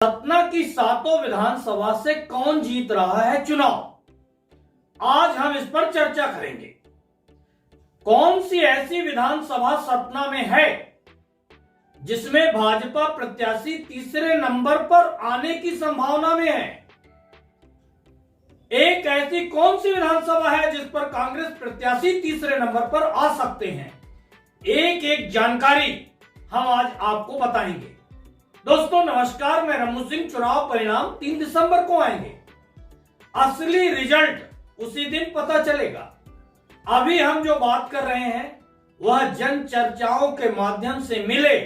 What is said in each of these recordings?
सतना की सातों विधानसभा से कौन जीत रहा है चुनाव, आज हम इस पर चर्चा करेंगे। कौन सी ऐसी विधानसभा सतना में है जिसमें भाजपा प्रत्याशी तीसरे नंबर पर आने की संभावना में है। एक ऐसी कौन सी विधानसभा है जिस पर कांग्रेस प्रत्याशी तीसरे नंबर पर आ सकते हैं, एक एक जानकारी हम आज आपको बताएंगे। दोस्तों नमस्कार, मैं रमू सिंह। चुनाव परिणाम 3 दिसंबर को आएंगे। असली रिजल्ट उसी दिन पता चलेगा। अभी हम जो बात कर रहे हैं वह जन चर्चाओं के माध्यम से मिले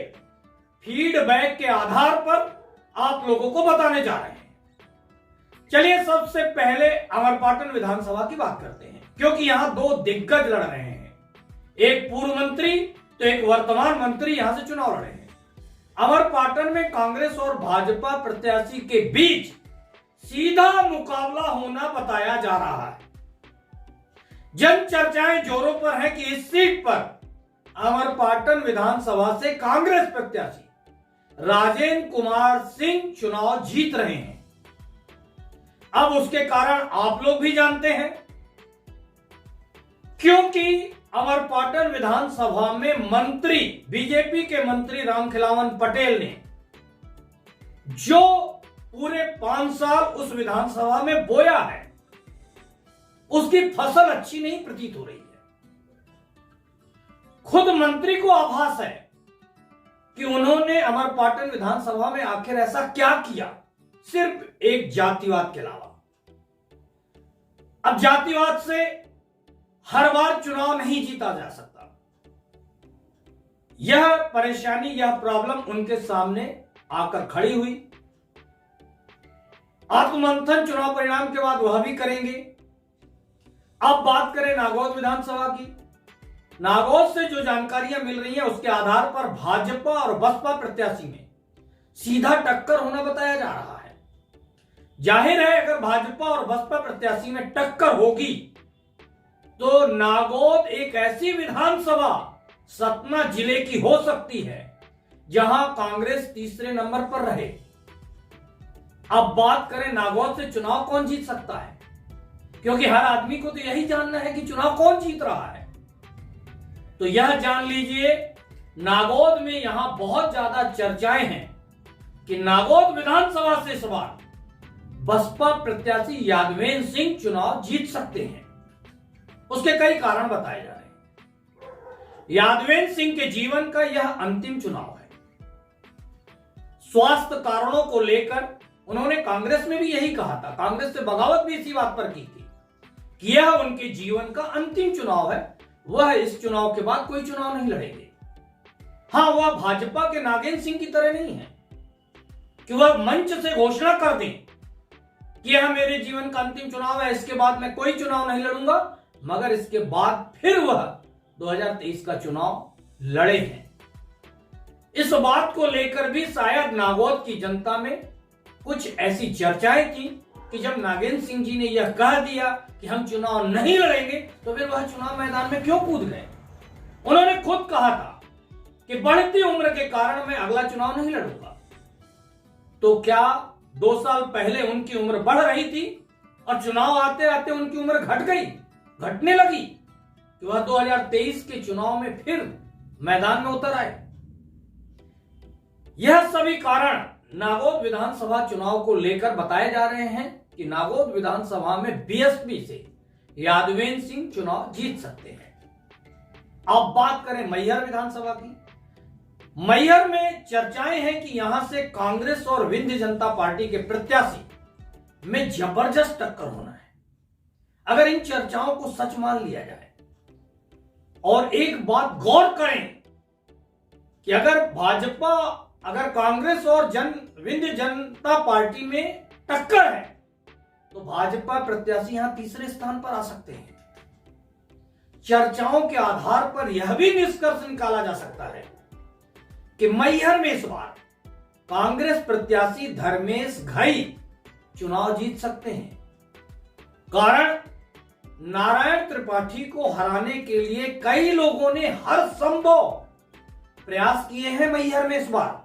फीडबैक के आधार पर आप लोगों को बताने जा रहे हैं। चलिए सबसे पहले अमरपाटन विधानसभा की बात करते हैं, क्योंकि यहां दो दिग्गज लड़ रहे हैं। एक पूर्व मंत्री तो एक वर्तमान मंत्री यहां से चुनाव लड़े हैं। अमरपाटन में कांग्रेस और भाजपा प्रत्याशी के बीच सीधा मुकाबला होना बताया जा रहा है। जन चर्चाएं जोरों पर है कि इस सीट पर अमरपाटन विधानसभा से कांग्रेस प्रत्याशी राजेंद्र कुमार सिंह चुनाव जीत रहे हैं। अब उसके कारण आप लोग भी जानते हैं, क्योंकि अमरपाटन विधानसभा में मंत्री, बीजेपी के मंत्री रामखिलावन पटेल ने जो पूरे 5 साल उस विधानसभा में बोया है, उसकी फसल अच्छी नहीं प्रतीत हो रही है। खुद मंत्री को आभास है कि उन्होंने अमरपाटन विधानसभा में आखिर ऐसा क्या किया, सिर्फ एक जातिवाद के अलावा। अब जातिवाद से हर बार चुनाव नहीं जीता जा सकता। यह परेशानी, यह प्रॉब्लम उनके सामने आकर खड़ी हुई। आत्ममंथन चुनाव परिणाम के बाद वह भी करेंगे। अब बात करें नागौद विधानसभा की। नागौद से जो जानकारियां मिल रही हैं उसके आधार पर भाजपा और बसपा प्रत्याशी में सीधा टक्कर होना बताया जा रहा है। जाहिर है अगर भाजपा और बसपा प्रत्याशी में टक्कर होगी तो नागौद एक ऐसी विधानसभा सतना जिले की हो सकती है जहां कांग्रेस तीसरे नंबर पर रहे। अब बात करें नागौद से चुनाव कौन जीत सकता है, क्योंकि हर आदमी को तो यही जानना है कि चुनाव कौन जीत रहा है। तो यह जान लीजिए, नागौद में यहां बहुत ज्यादा चर्चाएं हैं कि नागौद विधानसभा से इस बार बसपा प्रत्याशी यादवेंद्र सिंह चुनाव जीत सकते हैं। उसके कई कारण बताए जा रहे हैं। यादवेंद्र सिंह के जीवन का यह अंतिम चुनाव है। स्वास्थ्य कारणों को लेकर उन्होंने कांग्रेस में भी यही कहा था, कांग्रेस से बगावत भी इसी बात पर की थी कि यह उनके जीवन का अंतिम चुनाव है। वह इस चुनाव के बाद कोई चुनाव नहीं लड़ेंगे। हां, वह भाजपा के नागेंद्र सिंह की तरह नहीं है कि वह मंच से घोषणा कर दें कि यह मेरे जीवन का अंतिम चुनाव है, इसके बाद मैं कोई चुनाव नहीं लड़ूंगा, मगर इसके बाद फिर वह 2023 का चुनाव लड़े हैं। इस बात को लेकर भी शायद नागौद की जनता में कुछ ऐसी चर्चाएं थी कि जब नागेंद्र सिंह जी ने यह कह दिया कि हम चुनाव नहीं लड़ेंगे तो फिर वह चुनाव मैदान में क्यों कूद गए। उन्होंने खुद कहा था कि बढ़ती उम्र के कारण मैं अगला चुनाव नहीं लड़ूंगा। तो क्या 2 साल पहले उनकी उम्र बढ़ रही थी और चुनाव आते आते उनकी उम्र घटने लगी कि वह 2023 के चुनाव में फिर मैदान में उतर आए। यह सभी कारण नागौद विधानसभा चुनाव को लेकर बताए जा रहे हैं कि नागौद विधानसभा में बीएसपी से यादवेंद्र सिंह चुनाव जीत सकते हैं। अब बात करें मैहर विधानसभा की। मैहर में चर्चाएं हैं कि यहां से कांग्रेस और विंध्य जनता पार्टी के प्रत्याशी में जबरदस्त टक्कर होना है। अगर इन चर्चाओं को सच मान लिया जाए और एक बात गौर करें कि अगर कांग्रेस और विंध्य जनता पार्टी में टक्कर है तो भाजपा प्रत्याशी यहां तीसरे स्थान पर आ सकते हैं। चर्चाओं के आधार पर यह भी निष्कर्ष निकाला जा सकता है कि मैहर में इस बार कांग्रेस प्रत्याशी धर्मेश घई चुनाव जीत सकते हैं। कारण नारायण त्रिपाठी को हराने के लिए कई लोगों ने हर संभव प्रयास किए हैं मैहर में इस बार।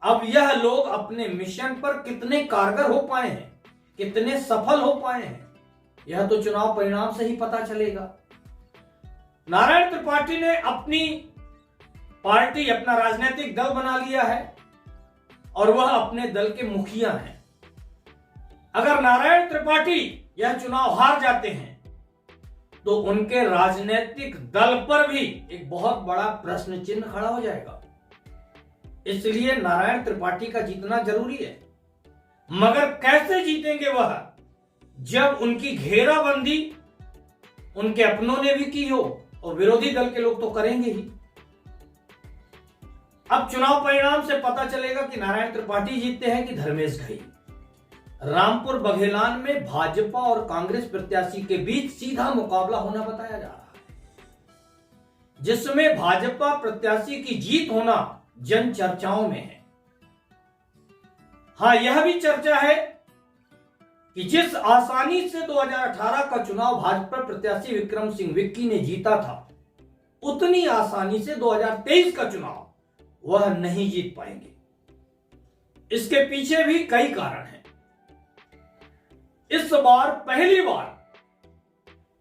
अब यह लोग अपने मिशन पर कितने कारगर हो पाए हैं, कितने सफल हो पाए हैं, यह तो चुनाव परिणाम से ही पता चलेगा। नारायण त्रिपाठी ने अपनी पार्टी, अपना राजनीतिक दल बना लिया है और वह अपने दल के मुखिया हैं। अगर नारायण त्रिपाठी यह चुनाव हार जाते हैं तो उनके राजनीतिक दल पर भी एक बहुत बड़ा प्रश्न चिन्ह खड़ा हो जाएगा। इसलिए नारायण त्रिपाठी का जीतना जरूरी है। मगर कैसे जीतेंगे वह, जब उनकी घेराबंदी उनके अपनों ने भी की हो और विरोधी दल के लोग तो करेंगे ही। अब चुनाव परिणाम से पता चलेगा कि नारायण त्रिपाठी जीतते हैं कि धर्मेश घई। रामपुर बघेलान में भाजपा और कांग्रेस प्रत्याशी के बीच सीधा मुकाबला होना बताया जा रहा है, जिसमें भाजपा प्रत्याशी की जीत होना जन चर्चाओं में है। हां, यह भी चर्चा है कि जिस आसानी से 2018 का चुनाव भाजपा प्रत्याशी विक्रम सिंह विक्की ने जीता था, उतनी आसानी से 2023 का चुनाव वह नहीं जीत पाएंगे। इसके पीछे भी कई कारण हैं। इस बार पहली बार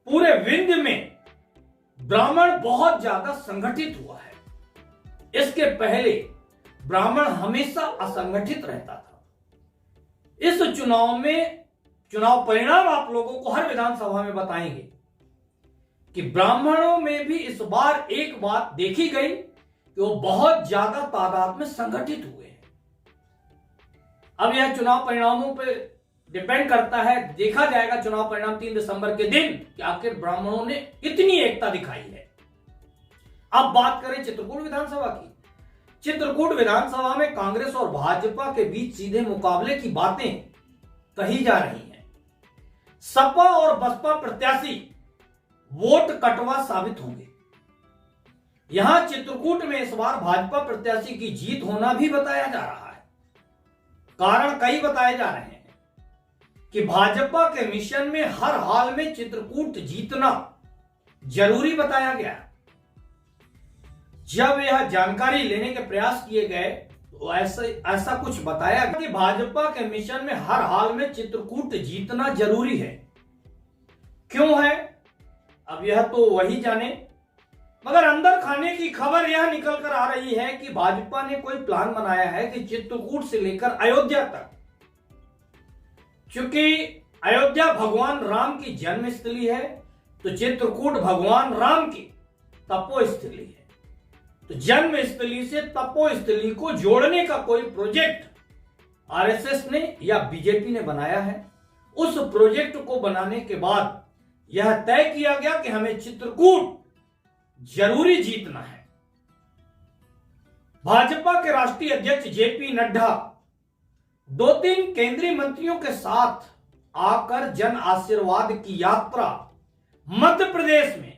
पूरे विंध्य में ब्राह्मण बहुत ज्यादा संगठित हुआ है। इसके पहले ब्राह्मण हमेशा असंगठित रहता था। इस चुनाव में चुनाव परिणाम आप लोगों को हर विधानसभा में बताएंगे कि ब्राह्मणों में भी इस बार एक बात देखी गई कि वो बहुत ज्यादा तादाद में संगठित हुए हैं। अब यह चुनाव परिणामों पर डिपेंड करता है, देखा जाएगा चुनाव परिणाम 3 दिसंबर के दिन कि आखिर ब्राह्मणों ने इतनी एकता दिखाई है। अब बात करें चित्रकूट विधानसभा की। चित्रकूट विधानसभा में कांग्रेस और भाजपा के बीच सीधे मुकाबले की बातें कही जा रही हैं। सपा और बसपा प्रत्याशी वोट कटवा साबित होंगे। यहां चित्रकूट में इस बार भाजपा प्रत्याशी की जीत होना भी बताया जा रहा है। कारण कई बताए जा रहे हैं कि भाजपा के मिशन में हर हाल में चित्रकूट जीतना जरूरी बताया गया। जब यह जानकारी लेने के प्रयास किए गए तो ऐसा कुछ बताया गया कि भाजपा के मिशन में हर हाल में चित्रकूट जीतना जरूरी है। क्यों है, अब यह तो वही जाने। मगर अंदर खाने की खबर यह निकल कर आ रही है कि भाजपा ने कोई प्लान बनाया है कि चित्रकूट से लेकर अयोध्या तक, क्योंकि अयोध्या भगवान राम की जन्मस्थली है, तो चित्रकूट भगवान राम की तपोस्थली है। तो जन्मस्थली से तपोस्थली को जोड़ने का कोई प्रोजेक्ट आरएसएस ने या बीजेपी ने बनाया है। उस प्रोजेक्ट को बनाने के बाद यह तय किया गया कि हमें चित्रकूट जरूरी जीतना है। भाजपा के राष्ट्रीय अध्यक्ष जेपी नड्डा 2-3 केंद्रीय मंत्रियों के साथ आकर जन आशीर्वाद की यात्रा मध्य प्रदेश में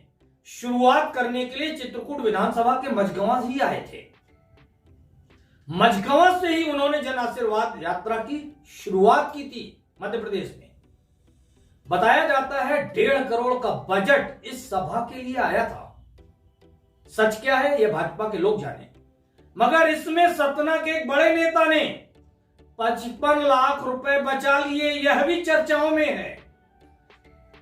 शुरुआत करने के लिए चित्रकूट विधानसभा के मझगवां ही आए थे। मझगवां से ही उन्होंने जन आशीर्वाद यात्रा की शुरुआत की थी मध्य प्रदेश में। बताया जाता है 1.5 करोड़ का बजट इस सभा के लिए आया था। सच क्या है यह भाजपा के लोग जाने। मगर इसमें सतना के एक बड़े नेता ने 55 लाख रुपए बचा लिए, यह भी चर्चाओं में है।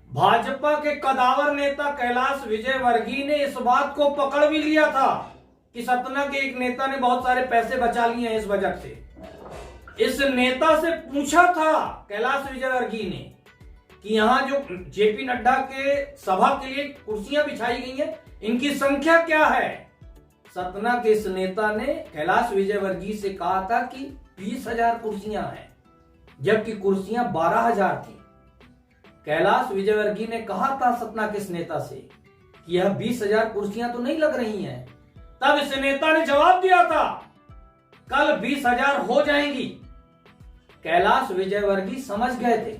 भाजपा के कदावर नेता कैलाश विजयवर्गीय ने इस बात को पकड़ भी लिया था कि सतना के एक नेता ने बहुत सारे पैसे बचा लिए हैं इस बजट से। इस नेता से पूछा था कैलाश विजयवर्गीय ने कि यहां जो जेपी नड्डा के सभा के लिए कुर्सियां बिछाई गई हैं, इनकी संख्या क्या है। सतना के इस नेता ने कैलाश विजयवर्गीय से कहा था कि 20,000 कुर्सियां हैं, जबकि कुर्सियां 12,000 थी। कैलाश विजयवर्गीय ने कहा था सतना के इस नेता से कि यह 20,000 कुर्सियां तो नहीं लग रही हैं। तब इस नेता ने जवाब दिया था कल 20,000 हो जाएंगी। कैलाश विजयवर्गीय समझ गए थे,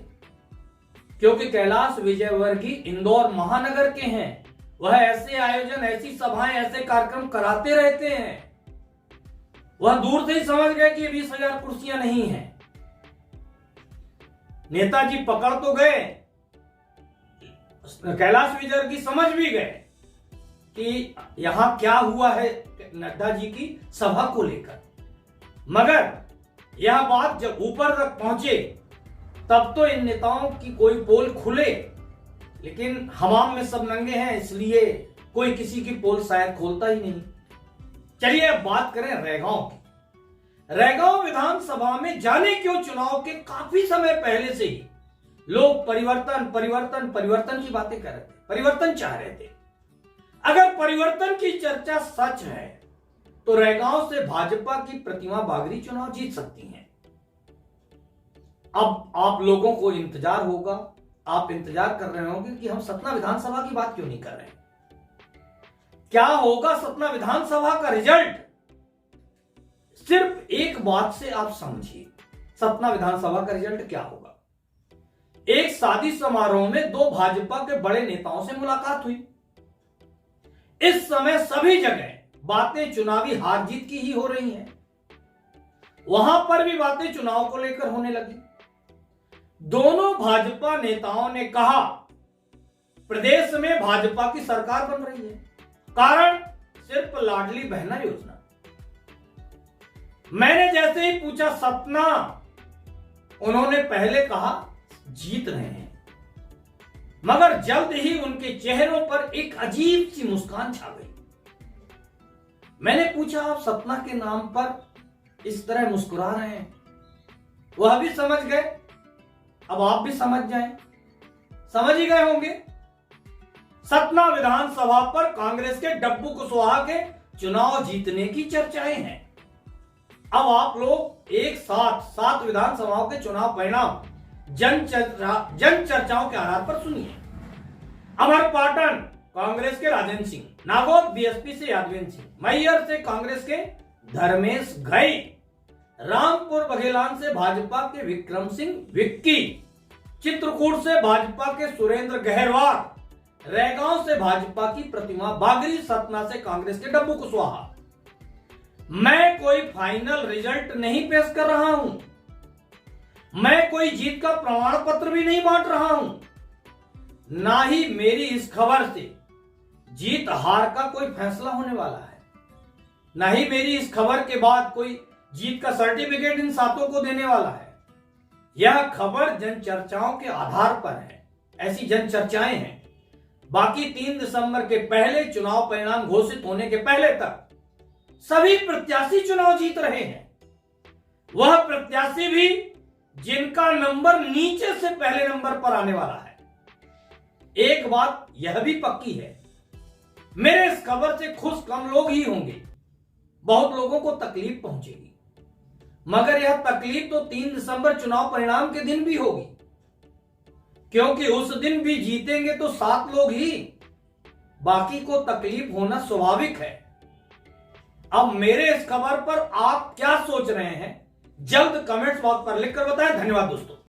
क्योंकि कैलाश विजयवर्गीय इंदौर महानगर के हैं। वह ऐसे आयोजन, ऐसी सभाएं, ऐसे कार्यक्रम कराते रहते हैं। वह दूर से ही समझ गए कि 20,000 कुर्सियां नहीं हैं। नेताजी पकड़ तो गए, कैलाश विजयवर्गीय समझ भी गए कि यहां क्या हुआ है नड्डा जी की सभा को लेकर। मगर यह बात जब ऊपर तक पहुंचे तब तो इन नेताओं की कोई पोल खुले, लेकिन हमाम में सब नंगे हैं, इसलिए कोई किसी की पोल शायद खोलता ही नहीं। चलिए अब बात करें रैगांव की। रैगांव विधानसभा में जाने क्यों चुनाव के काफी समय पहले से ही लोग परिवर्तन परिवर्तन परिवर्तन की बातें कर रहे थे, परिवर्तन चाह रहे थे। अगर परिवर्तन की चर्चा सच है तो रैगांव से भाजपा की प्रतिमा बागरी चुनाव जीत सकती हैं। अब आप लोगों को इंतजार होगा, आप इंतजार कर रहे होंगे कि हम सतना विधानसभा की बात क्यों नहीं कर रहे हैं। क्या होगा सतना विधानसभा का रिजल्ट, सिर्फ एक बात से आप समझिए सतना विधानसभा का रिजल्ट क्या होगा। एक शादी समारोह में दो भाजपा के बड़े नेताओं से मुलाकात हुई। इस समय सभी जगह बातें चुनावी हार जीत की ही हो रही हैं। वहां पर भी बातें चुनाव को लेकर होने लगी। दोनों भाजपा नेताओं ने कहा प्रदेश में भाजपा की सरकार बन रही है, कारण सिर्फ लाडली बहना योजना। मैंने जैसे ही पूछा सतना, उन्होंने पहले कहा जीत रहे हैं, मगर जल्द ही उनके चेहरों पर एक अजीब सी मुस्कान छा गई। मैंने पूछा आप सतना के नाम पर इस तरह मुस्कुरा रहे हैं? वह भी समझ गए, अब आप भी समझ जाएं, समझ ही गए होंगे। सतना विधानसभा पर कांग्रेस के डब्बू कुशवाहा के चुनाव जीतने की चर्चाएं हैं। अब आप लोग एक साथ 7 विधानसभाओं के चुनाव परिणाम जन चर्चाओं के आधार पर सुनिए। अमरपाटन कांग्रेस के राजेंद्र सिंह, नागौद बीएसपी से यादवेंद्र सिंह, मैहर से कांग्रेस के धर्मेश घई, रामपुर बघेलान से भाजपा के विक्रम सिंह विक्की, चित्रकूट से भाजपा के सुरेंद्र गहरवार, रैगांव से भाजपा की प्रतिमा बागरी, सतना से कांग्रेस के डब्बू कुशवाहा। मैं कोई फाइनल रिजल्ट नहीं पेश कर रहा हूं, मैं कोई जीत का प्रमाण पत्र भी नहीं बांट रहा हूं, ना ही मेरी इस खबर से जीत हार का कोई फैसला होने वाला है, ना ही मेरी इस खबर के बाद कोई जीत का सर्टिफिकेट इन सातों को देने वाला है। यह खबर जन चर्चाओं के आधार पर है, ऐसी जन चर्चाएं हैं। बाकी 3 दिसंबर के पहले चुनाव परिणाम घोषित होने के पहले तक सभी प्रत्याशी चुनाव जीत रहे हैं। वह प्रत्याशी भी जिनका नंबर नीचे से पहले नंबर पर आने वाला है। एक बात यह भी पक्की है, मेरे इस खबर से खुश कम लोग ही होंगे, बहुत लोगों को तकलीफ पहुंचेगी, मगर यह तकलीफ तो 3 दिसंबर चुनाव परिणाम के दिन भी होगी, क्योंकि उस दिन भी जीतेंगे तो 7 लोग ही, बाकी को तकलीफ होना स्वाभाविक है। अब मेरे इस खबर पर आप क्या सोच रहे हैं, जल्द कमेंट्स बॉक्स पर लिखकर बताएं। धन्यवाद दोस्तों।